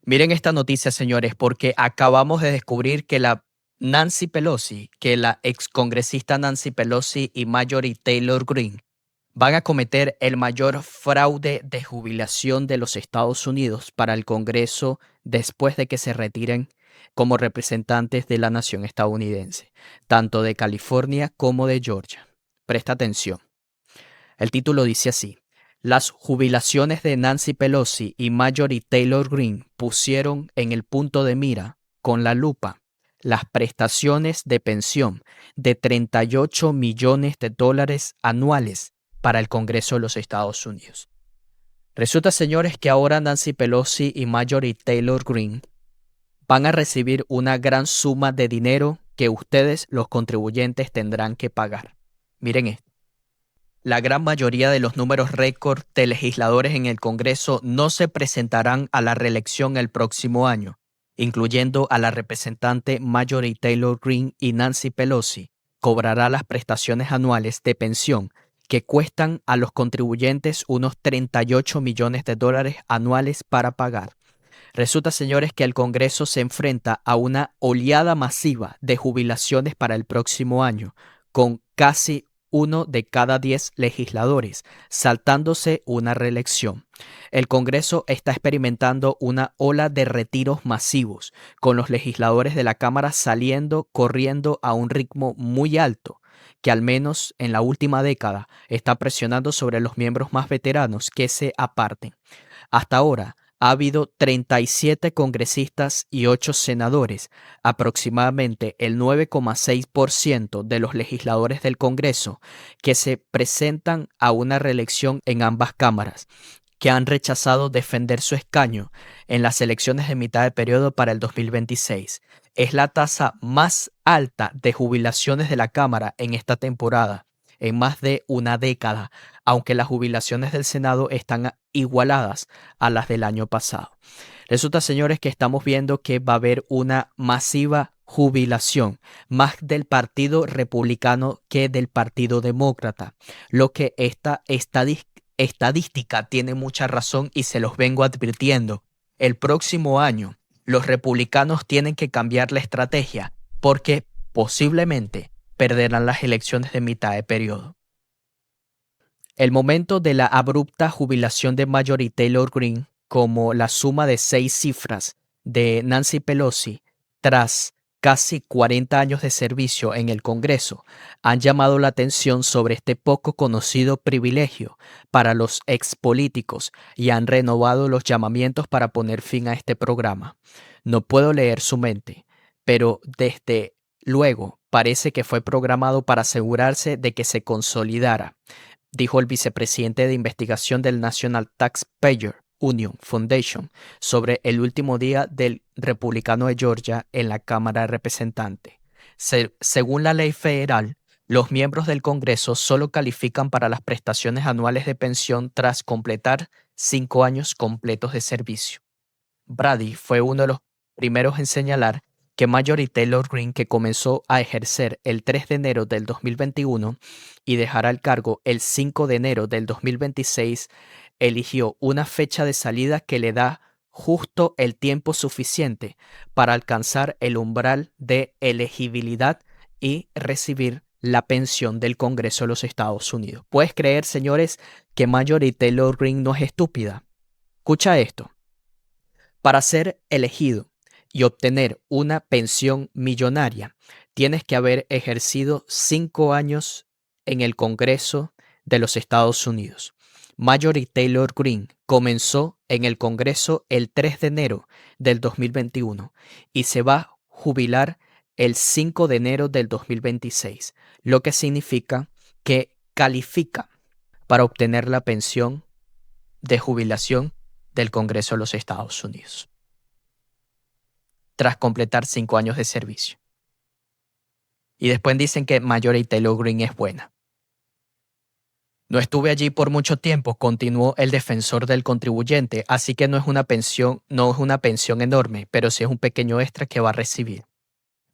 Miren esta noticia, señores, porque acabamos de descubrir que la excongresista Nancy Pelosi y Marjorie Taylor Greene van a cometer el mayor fraude de jubilación de los Estados Unidos para el Congreso después de que se retiren como representantes de la nación estadounidense, tanto de California como de Georgia. Presta atención. El título dice así: las jubilaciones de Nancy Pelosi y Marjorie Taylor Greene pusieron en el punto de mira, con la lupa, las prestaciones de pensión de 38 millones de dólares anuales para el Congreso de los Estados Unidos. Resulta, señores, que ahora Nancy Pelosi y Marjorie Taylor Greene van a recibir una gran suma de dinero que ustedes, los contribuyentes, tendrán que pagar. Miren esto. La gran mayoría de los números récord de legisladores en el Congreso no se presentarán a la reelección el próximo año, incluyendo a la representante Marjorie Taylor Greene, y Nancy Pelosi cobrará las prestaciones anuales de pensión que cuestan a los contribuyentes unos 38 millones de dólares anuales para pagar. Resulta, señores, que el Congreso se enfrenta a una oleada masiva de jubilaciones para el próximo año, con casi 1 de cada 10 legisladores saltándose una reelección. El Congreso está experimentando una ola de retiros masivos, con los legisladores de la Cámara corriendo a un ritmo muy alto, que al menos en la última década está presionando sobre los miembros más veteranos que se aparten. Hasta ahora, ha habido 37 congresistas y 8 senadores, aproximadamente el 9,6% de los legisladores del Congreso, que se presentan a una reelección en ambas cámaras, que han rechazado defender su escaño en las elecciones de mitad de periodo para el 2026. Es la tasa más alta de jubilaciones de la Cámara en esta temporada, en más de una década, aunque las jubilaciones del Senado están igualadas a las del año pasado. Resulta, señores, que estamos viendo que va a haber una masiva jubilación, más del Partido Republicano que del Partido Demócrata, lo que esta estadística tiene mucha razón y se los vengo advirtiendo. El próximo año, los republicanos tienen que cambiar la estrategia porque posiblemente perderán las elecciones de mitad de periodo. El momento de la abrupta jubilación de Marjorie Taylor Greene, como la suma de 6 cifras de Nancy Pelosi tras casi 40 años de servicio en el Congreso, han llamado la atención sobre este poco conocido privilegio para los expolíticos y han renovado los llamamientos para poner fin a este programa. No puedo leer su mente, pero desde luego parece que fue programado para asegurarse de que se consolidara, dijo el vicepresidente de investigación del National Taxpayer Union Foundation sobre el último día del republicano de Georgia en la Cámara de Representantes. Según la ley federal, los miembros del Congreso solo califican para las prestaciones anuales de pensión tras completar 5 años completos de servicio. Brady fue uno de los primeros en señalar que Marjorie Taylor Greene, que comenzó a ejercer el 3 de enero del 2021 y dejará el cargo el 5 de enero del 2026, eligió una fecha de salida que le da justo el tiempo suficiente para alcanzar el umbral de elegibilidad y recibir la pensión del Congreso de los Estados Unidos. ¿Puedes creer, señores, que Marjorie Taylor Greene no es estúpida? Escucha esto. Para ser elegido y obtener una pensión millonaria, tienes que haber ejercido 5 años en el Congreso de los Estados Unidos. Marjorie Taylor Greene comenzó en el Congreso el 3 de enero del 2021 y se va a jubilar el 5 de enero del 2026, lo que significa que califica para obtener la pensión de jubilación del Congreso de los Estados Unidos, tras completar 5 años de servicio. Y después dicen que Marjorie Taylor Greene es buena. No estuve allí por mucho tiempo, continuó el defensor del contribuyente, así que no es una pensión enorme, pero sí es un pequeño extra que va a recibir.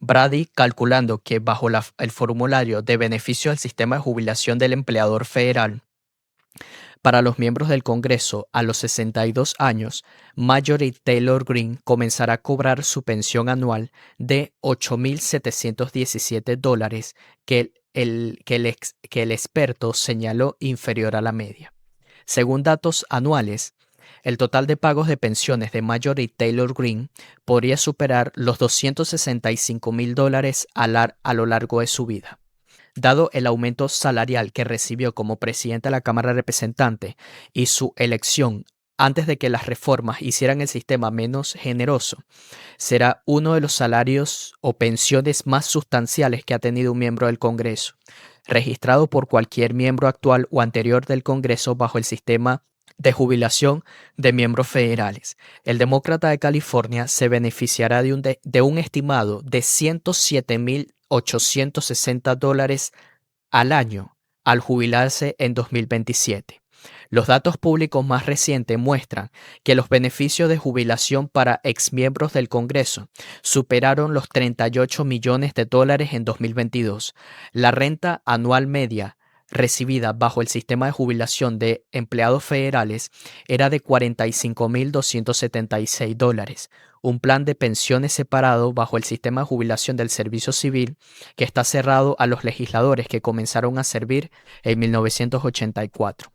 Brady, calculando que bajo el formulario de beneficio del sistema de jubilación del empleador federal, Para los miembros del Congreso a los 62 años, Marjorie Taylor Greene comenzará a cobrar su pensión anual de $8,717 que el experto señaló inferior a la media. Según datos anuales, el total de pagos de pensiones de Marjorie Taylor Greene podría superar los $265,000 a lo largo de su vida. Dado el aumento salarial que recibió como presidenta de la Cámara de Representantes y su elección antes de que las reformas hicieran el sistema menos generoso, será uno de los salarios o pensiones más sustanciales que ha tenido un miembro del Congreso, registrado por cualquier miembro actual o anterior del Congreso bajo el sistema de jubilación de miembros federales. El demócrata de California se beneficiará de un estimado de $107,860 al año al jubilarse en 2027. Los datos públicos más recientes muestran que los beneficios de jubilación para exmiembros del Congreso superaron los $38 millones en 2022. La renta anual media recibida bajo el sistema de jubilación de empleados federales era de $45,276. Un plan de pensiones separado bajo el sistema de jubilación del servicio civil que está cerrado a los legisladores que comenzaron a servir en 1984.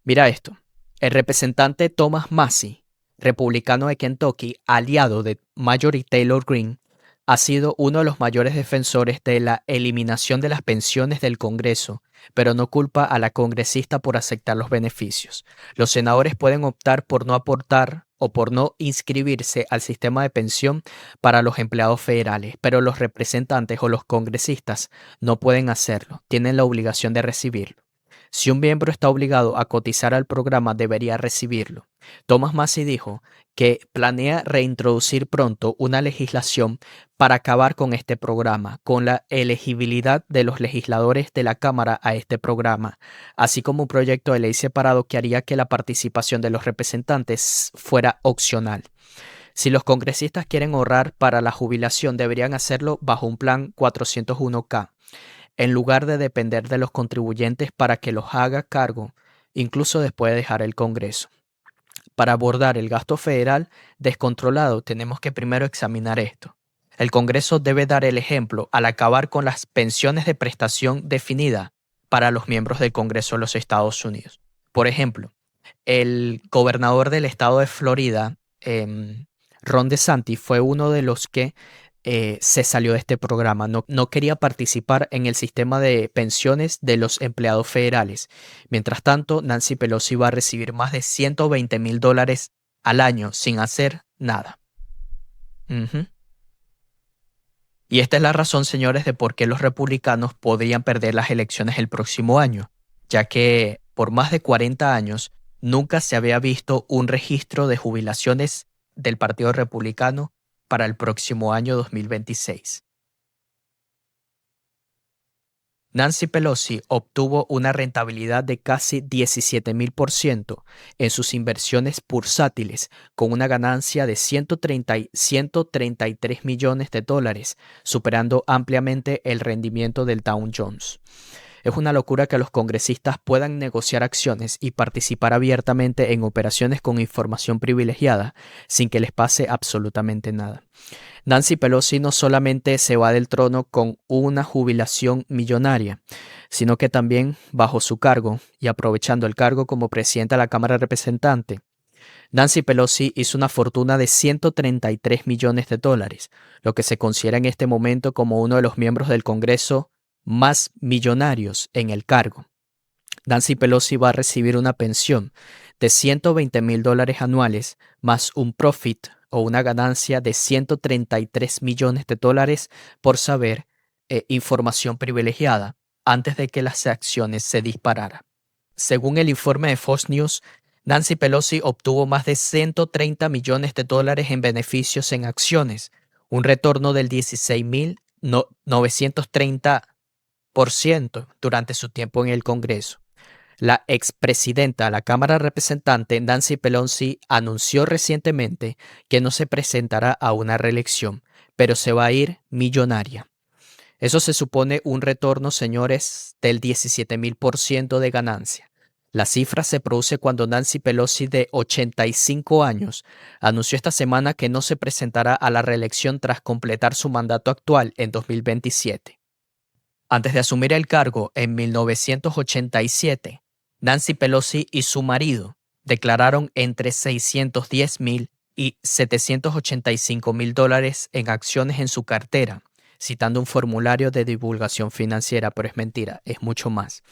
Mira esto. El representante Thomas Massie, republicano de Kentucky, aliado de Marjorie Taylor Greene, ha sido uno de los mayores defensores de la eliminación de las pensiones del Congreso, pero no culpa a la congresista por aceptar los beneficios. Los senadores pueden optar por no aportar o por no inscribirse al sistema de pensión para los empleados federales, pero los representantes o los congresistas no pueden hacerlo, tienen la obligación de recibirlo. Si un miembro está obligado a cotizar al programa, debería recibirlo. Thomas Massie dijo que planea reintroducir pronto una legislación para acabar con este programa, con la elegibilidad de los legisladores de la Cámara a este programa, así como un proyecto de ley separado que haría que la participación de los representantes fuera opcional. Si los congresistas quieren ahorrar para la jubilación, deberían hacerlo bajo un plan 401(k), en lugar de depender de los contribuyentes para que los haga cargo, incluso después de dejar el Congreso. Para abordar el gasto federal descontrolado, tenemos que primero examinar esto. El Congreso debe dar el ejemplo al acabar con las pensiones de prestación definida para los miembros del Congreso de los Estados Unidos. Por ejemplo, el gobernador del estado de Florida, Ron DeSantis, fue uno de los que se salió de este programa. No quería participar en el sistema de pensiones de los empleados federales. Mientras tanto, Nancy Pelosi va a recibir más de $120,000 al año sin hacer nada. Y esta es la razón, señores, de por qué los republicanos podrían perder las elecciones el próximo año, ya que por más de 40 años nunca se había visto un registro de jubilaciones del Partido Republicano para el próximo año 2026. Nancy Pelosi obtuvo una rentabilidad de casi 17,000% en sus inversiones bursátiles, con una ganancia de $133 millones, superando ampliamente el rendimiento del Dow Jones. Es una locura que los congresistas puedan negociar acciones y participar abiertamente en operaciones con información privilegiada sin que les pase absolutamente nada. Nancy Pelosi no solamente se va del trono con una jubilación millonaria, sino que también bajo su cargo y aprovechando el cargo como presidenta de la Cámara de Representantes, Nancy Pelosi hizo una fortuna de $133 millones, lo que se considera en este momento como uno de los miembros del Congreso más millonarios en el cargo. Nancy Pelosi va a recibir una pensión de $120,000 anuales más un profit o una ganancia de $133 millones por saber información privilegiada antes de que las acciones se dispararan. Según el informe de Fox News, Nancy Pelosi obtuvo más de $130 millones en beneficios en acciones, un retorno del 16,930% durante su tiempo en el Congreso. La expresidenta de la Cámara de Representantes, Nancy Pelosi, anunció recientemente que no se presentará a una reelección, pero se va a ir millonaria. Eso se supone un retorno, señores, del 17,000% de ganancia. La cifra se produce cuando Nancy Pelosi, de 85 años, anunció esta semana que no se presentará a la reelección tras completar su mandato actual en 2027. Antes de asumir el cargo en 1987, Nancy Pelosi y su marido declararon entre $610,000 y $785,000 en acciones en su cartera, citando un formulario de divulgación financiera, pero es mentira, es mucho más.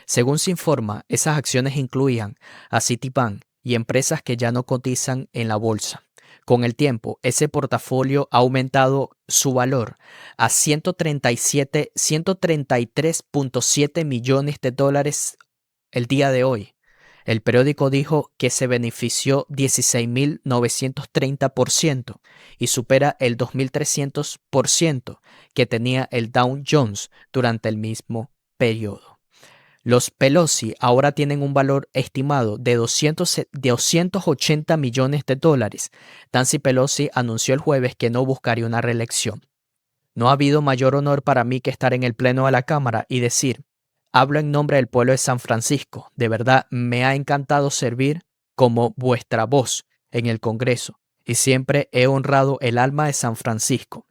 Según se informa, esas acciones incluían a Citibank y empresas que ya no cotizan en la bolsa. Con el tiempo, ese portafolio ha aumentado su valor a 133.7 millones de dólares el día de hoy. El periódico dijo que se benefició 16.930% y supera el 2.300% que tenía el Dow Jones durante el mismo periodo. Los Pelosi ahora tienen un valor estimado de 280 millones de dólares. Nancy Pelosi anunció el jueves que no buscaría una reelección. No ha habido mayor honor para mí que estar en el pleno de la Cámara y decir: hablo en nombre del pueblo de San Francisco. De verdad, me ha encantado servir como vuestra voz en el Congreso y siempre he honrado el alma de San Francisco.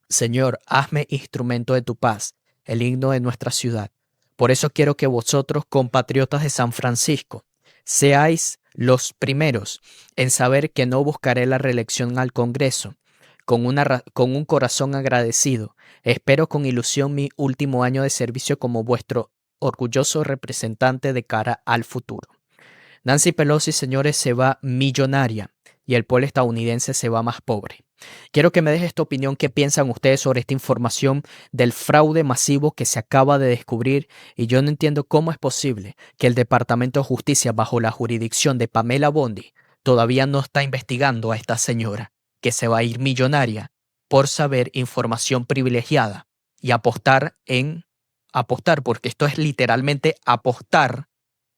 Señor, hazme instrumento de tu paz, el himno de nuestra ciudad. Por eso quiero que vosotros, compatriotas de San Francisco, seáis los primeros en saber que no buscaré la reelección al Congreso. Con un corazón agradecido, espero con ilusión mi último año de servicio como vuestro orgulloso representante de cara al futuro. Nancy Pelosi, señores, se va millonaria y el pueblo estadounidense se va más pobre. Quiero que me dejes esta opinión. ¿Qué piensan ustedes sobre esta información del fraude masivo que se acaba de descubrir? Y yo no entiendo cómo es posible que el Departamento de Justicia, bajo la jurisdicción de Pamela Bondi, todavía no está investigando a esta señora que se va a ir millonaria por saber información privilegiada y apostar, porque esto es literalmente apostar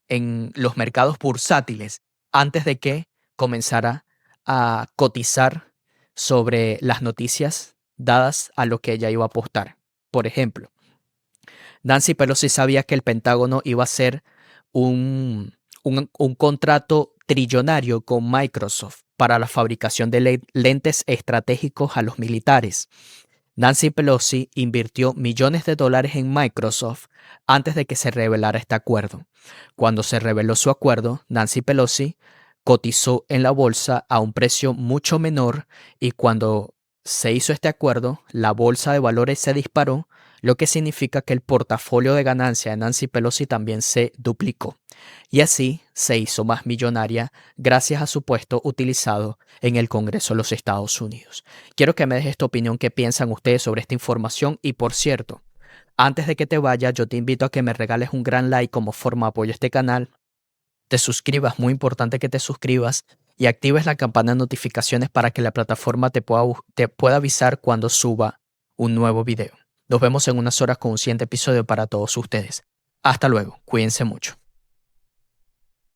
en los mercados bursátiles antes de que comenzara a cotizar sobre las noticias dadas a lo que ella iba a apostar. Por ejemplo, Nancy Pelosi sabía que el Pentágono iba a hacer un contrato trillonario con Microsoft para la fabricación de lentes estratégicos a los militares. Nancy Pelosi invirtió millones de dólares en Microsoft antes de que se revelara este acuerdo. Cuando se reveló su acuerdo, Nancy Pelosi cotizó en la bolsa a un precio mucho menor y cuando se hizo este acuerdo, la bolsa de valores se disparó, lo que significa que el portafolio de ganancia de Nancy Pelosi también se duplicó. Y así se hizo más millonaria gracias a su puesto utilizado en el Congreso de los Estados Unidos. Quiero que me dejes tu opinión, qué piensan ustedes sobre esta información. Y por cierto, antes de que te vaya, yo te invito a que me regales un gran like como forma de apoyo a este canal. Te suscribas, muy importante que te suscribas y actives la campana de notificaciones para que la plataforma te pueda avisar cuando suba un nuevo video. Nos vemos en unas horas con un siguiente episodio para todos ustedes. Hasta luego, cuídense mucho.